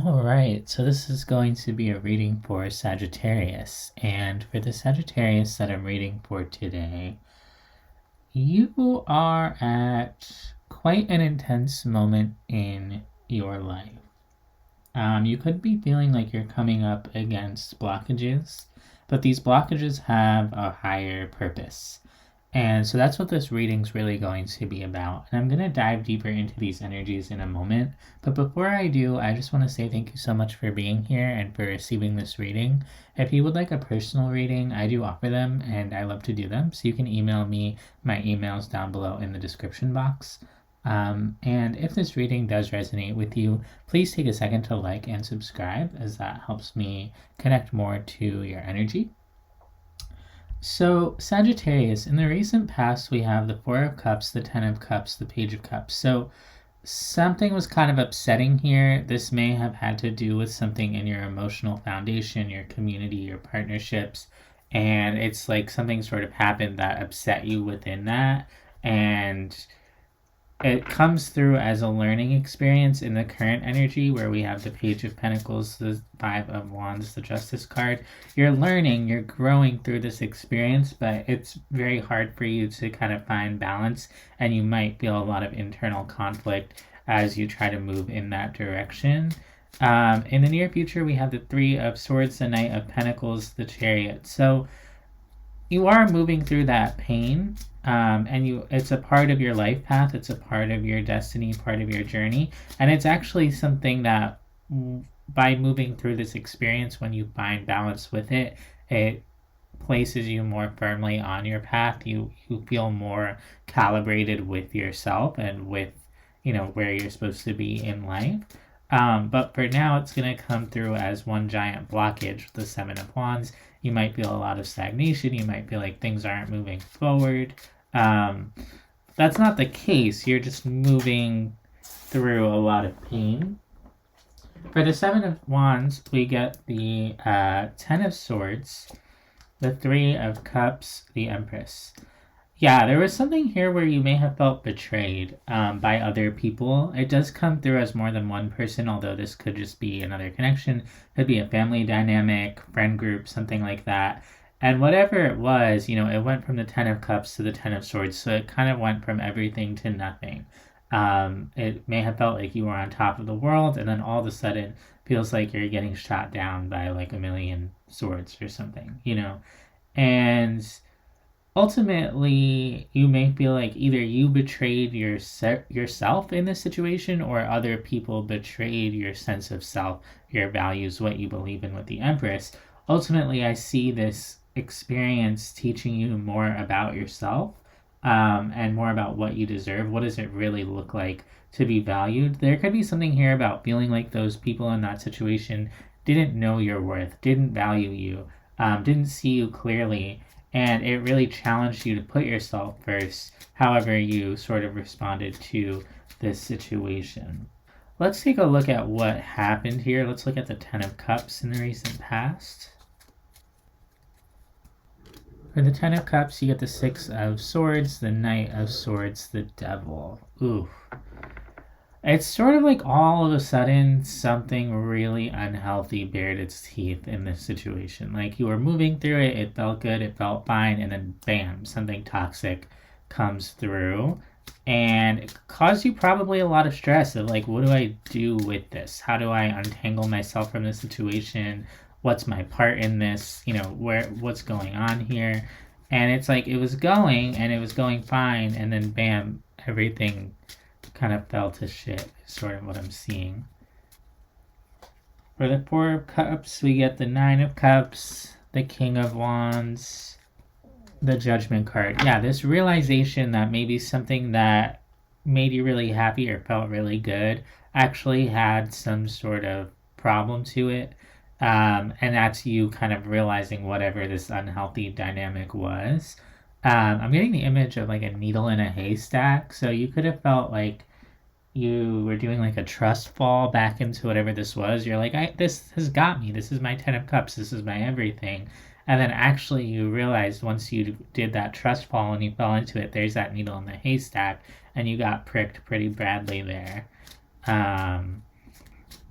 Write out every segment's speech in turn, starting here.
All right, so this is going to be a reading for Sagittarius. And for the Sagittarius that I'm reading for today, you are at quite an intense moment in your life. You could be feeling like you're coming up against blockages, but these blockages have a higher purpose. And so that's what this reading's really going to be about. And I'm going to dive deeper into these energies in a moment. But before I do, I just want to say thank you so much for being here and for receiving this reading. If you would like a personal reading, I do offer them and I love to do them. So you can email me. My email's down below in the description box. And if this reading does resonate with you, please take a second to like and subscribe, as that helps me connect more to your energy. So, Sagittarius, in the recent past, we have the Four of Cups, the Ten of Cups, the Page of Cups. So, something was kind of upsetting here. This may have had to do with something in your emotional foundation, your community, your partnerships. And it's like something sort of happened that upset you within that. And it comes through as a learning experience in the current energy where we have the Page of Pentacles, the Five of Wands, the Justice card. You're learning, you're growing through this experience, but it's very hard for you to kind of find balance, and you might feel a lot of internal conflict as you try to move in that direction. In the near future, we have the Three of Swords, the Knight of Pentacles, the Chariot. So you are moving through that pain. It's a part of your life path, it's a part of your destiny, part of your journey, and it's actually something that by moving through this experience, when you find balance with it, it places you more firmly on your path. You feel more calibrated with yourself and with where you're supposed to be in life. But for now, it's going to come through as one giant blockage with the Seven of Wands. You might feel a lot of stagnation. You might feel like things aren't moving forward. That's not the case. You're just moving through a lot of pain. For the Seven of Wands, we get the Ten of Swords, the Three of Cups, the Empress. Yeah, there was something here where you may have felt betrayed by other people. It does come through as more than one person, although this could just be another connection. Could be a family dynamic, friend group, something like that. And whatever it was, it went from the Ten of Cups to the Ten of Swords, so it kind of went from everything to nothing. It may have felt like you were on top of the world, and then all of a sudden feels like you're getting shot down by like a million swords or something, And ultimately, you may feel like either you betrayed yourself in this situation, or other people betrayed your sense of self, your values, what you believe in with the Empress. Ultimately, I see this experience teaching you more about yourself, and more about what you deserve. What does it really look like to be valued? There could be something here about feeling like those people in that situation didn't know your worth, didn't value you, didn't see you clearly, and it really challenged you to put yourself first, however you sort of responded to this situation. Let's take a look at what happened here. Let's look at the Ten of Cups in the recent past. For the Ten of Cups, you get the Six of Swords, the Knight of Swords, the Devil. Ooh. It's sort of like all of a sudden something really unhealthy bared its teeth in this situation. Like you were moving through it, it felt good, it felt fine, and then bam, something toxic comes through. And it caused you probably a lot of stress of like, what do I do with this? How do I untangle myself from this situation? What's my part in this? What's going on here? And it's like it was going and it was going fine, and then bam, everything kind of fell to shit, is sort of what I'm seeing. For the Four of Cups, we get the Nine of Cups, the King of Wands, the Judgment card. Yeah, this realization that maybe something that made you really happy or felt really good actually had some sort of problem to it. And that's you kind of realizing whatever this unhealthy dynamic was. I'm getting the image of like a needle in a haystack. So you could have felt like you were doing like a trust fall back into whatever this was. You're like, this has got me. This is my Ten of Cups. This is my everything. And then actually you realized once you did that trust fall and you fell into it, there's that needle in the haystack, and you got pricked pretty badly there.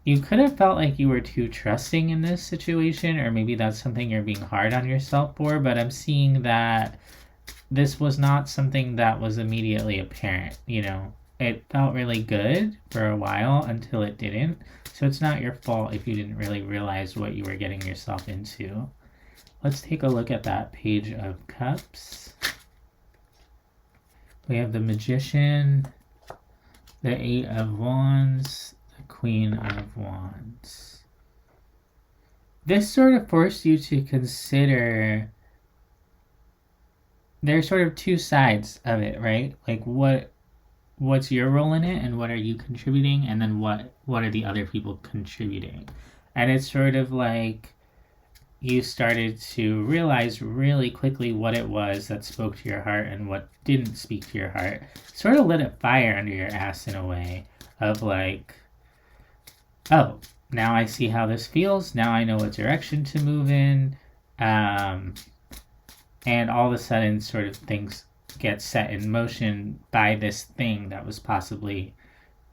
you could have felt like you were too trusting in this situation, or maybe that's something you're being hard on yourself for, but I'm seeing that this was not something that was immediately apparent, you know. It felt really good for a while until it didn't. So it's not your fault if you didn't really realize what you were getting yourself into. Let's take a look at that Page of Cups. We have the Magician, the Eight of Wands, the Queen of Wands. This sort of forced you to consider, there's sort of two sides of it, right? Like what's your role in it and what are you contributing, and then what are the other people contributing. And it's sort of like you started to realize really quickly what it was that spoke to your heart and what didn't speak to your heart. Sort of lit a fire under your ass in a way of like, oh, now I see how this feels. Now I know what direction to move in. And all of a sudden sort of things get set in motion by this thing that was possibly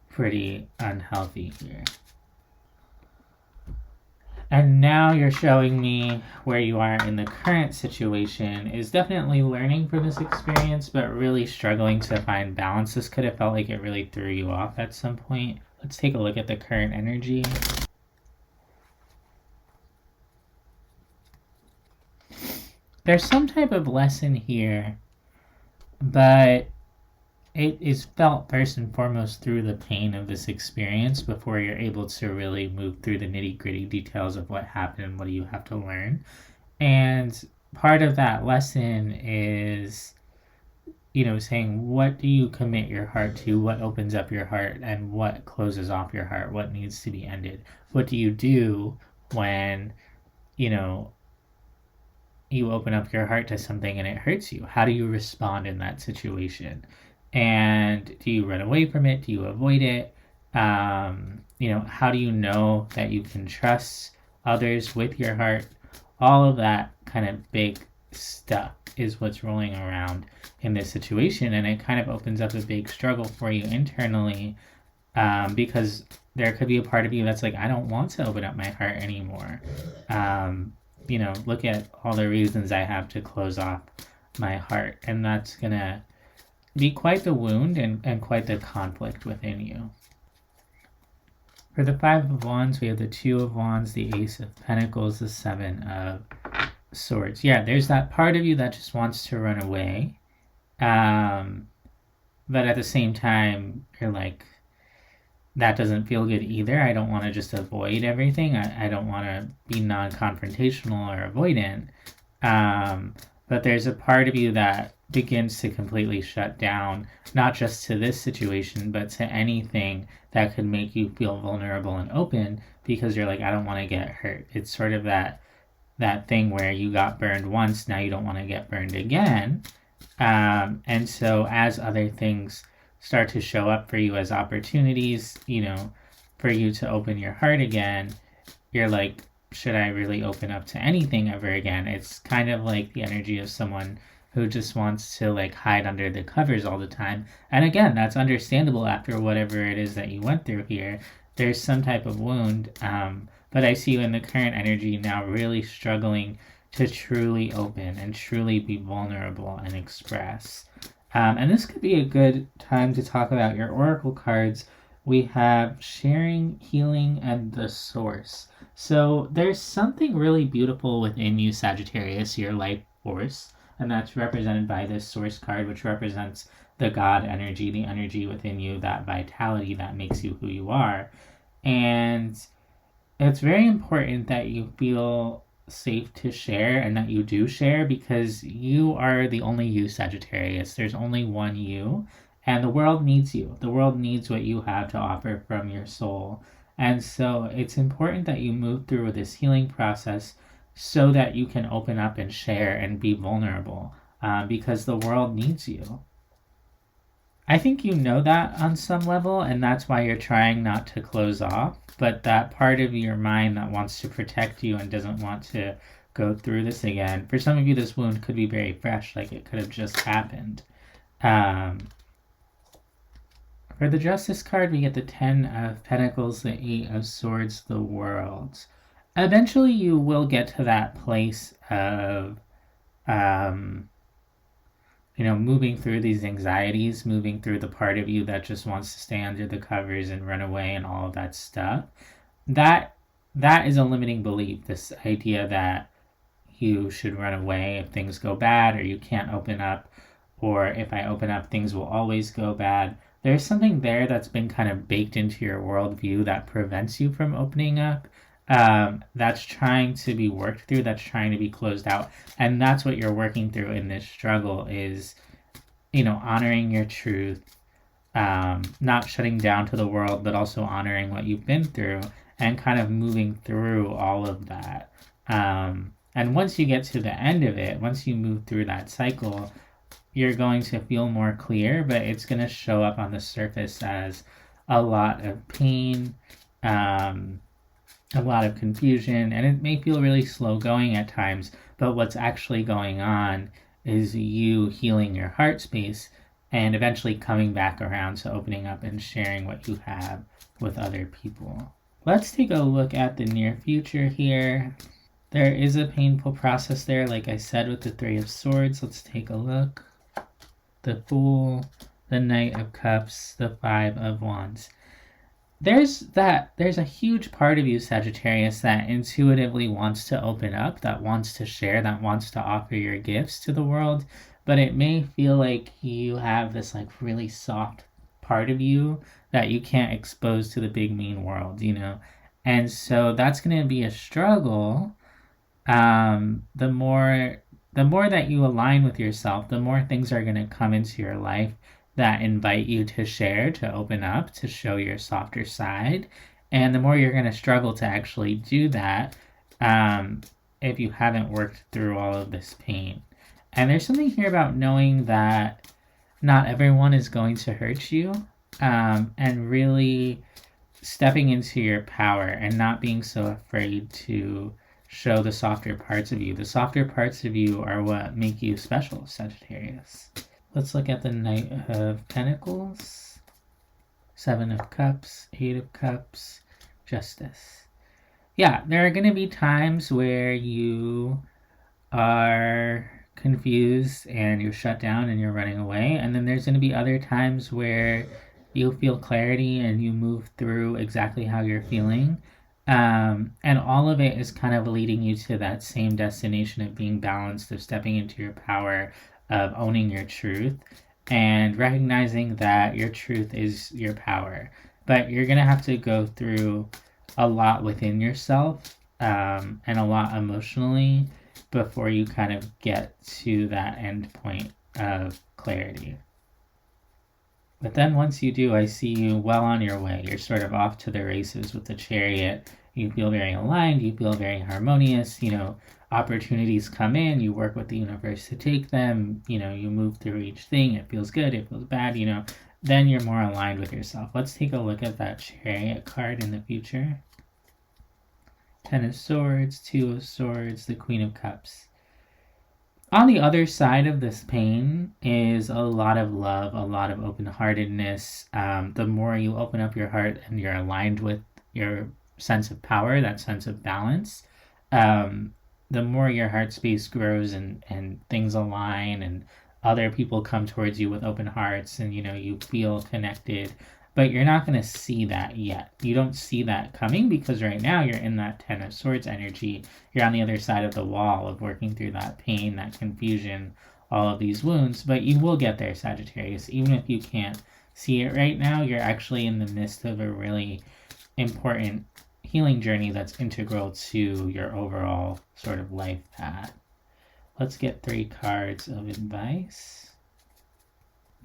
pretty unhealthy here. And now you're showing me where you are in the current situation is definitely learning from this experience, but really struggling to find balance. This could have felt like it really threw you off at some point. Let's take a look at the current energy. There's some type of lesson here, but it is felt first and foremost through the pain of this experience before you're able to really move through the nitty-gritty details of what happened and what do you have to learn. And part of that lesson is, you know, saying what do you commit your heart to, what opens up your heart, and what closes off your heart, what needs to be ended. What do you do when, you know, you open up your heart to something and it hurts you? How do you respond in that situation? And do you run away from it? Do you avoid it? You know, how do you know that you can trust others with your heart? All of that kind of big stuff is what's rolling around in this situation, and it kind of opens up a big struggle for you internally, because there could be a part of you that's like, I don't want to open up my heart anymore. You know, look at all the reasons I have to close off my heart, and that's gonna be quite the wound and quite the conflict within you. For the Five of Wands, we have the Two of Wands, the Ace of Pentacles, the Seven of Swords. Yeah, there's that part of you that just wants to run away. But at the same time, you're like, that doesn't feel good either. I don't want to just avoid everything. I don't want to be non-confrontational or avoidant. But there's a part of you that begins to completely shut down, not just to this situation, but to anything that could make you feel vulnerable and open, because you're like, I don't want to get hurt. It's sort of that thing where you got burned once, now you don't want to get burned again. And so as other things start to show up for you as opportunities, you know, for you to open your heart again, you're like, should I really open up to anything ever again? It's kind of like the energy of someone who just wants to like hide under the covers all the time. And again, that's understandable after whatever it is that you went through here. There's some type of wound, but I see you in the current energy now really struggling to truly open and truly be vulnerable and express. And this could be a good time to talk about your oracle cards. We have sharing, healing, and the source. So there's something really beautiful within you, Sagittarius, your life force, and that's represented by this source card, which represents the God energy, the energy within you, that vitality that makes you who you are. And it's very important that you feel safe to share and that you do share, because you are the only you, Sagittarius. There's only one you, and the world needs you. The world needs what you have to offer from your soul. And so it's important that you move through this healing process so that you can open up and share and be vulnerable, because the world needs you. I think you know that on some level, and that's why you're trying not to close off. But that part of your mind that wants to protect you and doesn't want to go through this again, for some of you this wound could be very fresh, like it could have just happened. For the Justice card, we get the 10 of Pentacles, the 8 of Swords, the World. Eventually, you will get to that place of, moving through these anxieties, moving through the part of you that just wants to stay under the covers and run away and all of that stuff. That is a limiting belief, this idea that you should run away if things go bad, or you can't open up, or if I open up, things will always go bad. There's something there that's been kind of baked into your worldview that prevents you from opening up. That's trying to be worked through, that's trying to be closed out. And that's what you're working through in this struggle is, honoring your truth, not shutting down to the world, but also honoring what you've been through and kind of moving through all of that. And once you get to the end of it, once you move through that cycle, you're going to feel more clear, but it's going to show up on the surface as a lot of pain, a lot of confusion, and it may feel really slow going at times, but what's actually going on is you healing your heart space and eventually coming back around to opening up and sharing what you have with other people. Let's take a look at the near future here. There is a painful process there, like I said, with the 3 of Swords. Let's take a look. The Fool, the Knight of Cups, the 5 of Wands. There's a huge part of you, Sagittarius, that intuitively wants to open up, that wants to share, that wants to offer your gifts to the world, but it may feel like you have this like really soft part of you that you can't expose to the big mean world, and so that's going to be a struggle. The more that you align with yourself, the more things are going to come into your life that invite you to share, to open up, to show your softer side. And the more you're going to struggle to actually do that if you haven't worked through all of this pain. And there's something here about knowing that not everyone is going to hurt you, and really stepping into your power and not being so afraid to show the softer parts of you. The softer parts of you are what make you special, Sagittarius. Let's look at the Knight of Pentacles, 7 of Cups, 8 of Cups, Justice. Yeah, there are going to be times where you are confused and you're shut down and you're running away. And then there's going to be other times where you feel clarity and you move through exactly how you're feeling. And all of it is kind of leading you to that same destination of being balanced, of stepping into your power, of owning your truth, and recognizing that your truth is your power. But you're going to have to go through a lot within yourself, and a lot emotionally before you kind of get to that end point of clarity. But then once you do, I see you well on your way. You're sort of off to the races with the Chariot. You feel very aligned. You feel very harmonious. Opportunities come in. You work with the universe to take them. You move through each thing. It feels good. It feels bad. Then you're more aligned with yourself. Let's take a look at that Chariot card in the future. 10 of Swords, 2 of Swords, the Queen of Cups. On the other side of this pain is a lot of love, a lot of open-heartedness. The more you open up your heart and you're aligned with your sense of power, that sense of balance, the more your heart space grows and things align and other people come towards you with open hearts and, you feel connected. But you're not going to see that yet. You don't see that coming because right now you're in that 10 of Swords energy. You're on the other side of the wall of working through that pain, that confusion, all of these wounds. But you will get there, Sagittarius. Even if you can't see it right now, you're actually in the midst of a really important healing journey that's integral to your overall sort of life path. Let's get 3 cards of advice.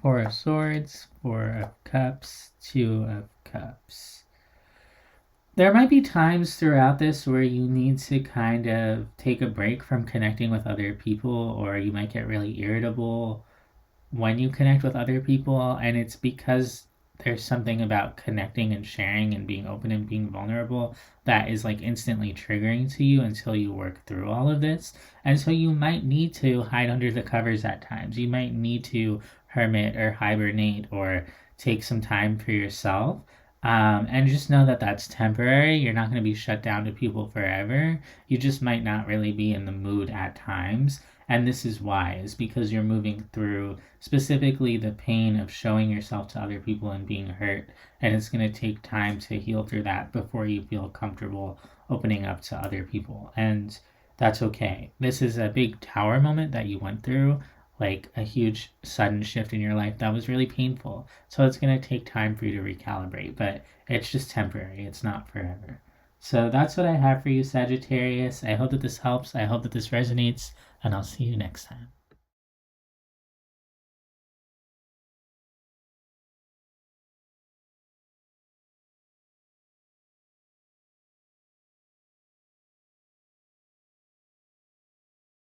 4 of Swords, 4 of Cups, 2 of Cups. There might be times throughout this where you need to kind of take a break from connecting with other people, or you might get really irritable when you connect with other people, and it's because there's something about connecting and sharing and being open and being vulnerable that is like instantly triggering to you until you work through all of this. And so you might need to hide under the covers at times. You might need to hermit or hibernate or take some time for yourself. And just know that that's temporary. You're not going to be shut down to people forever. You just might not really be in the mood at times. And this is why, is because you're moving through specifically the pain of showing yourself to other people and being hurt. And it's going to take time to heal through that before you feel comfortable opening up to other people. And that's okay. This is a big tower moment that you went through, like a huge sudden shift in your life that was really painful. So it's going to take time for you to recalibrate, but it's just temporary. It's not forever. So that's what I have for you, Sagittarius. I hope that this helps. I hope that this resonates, and I'll see you next time.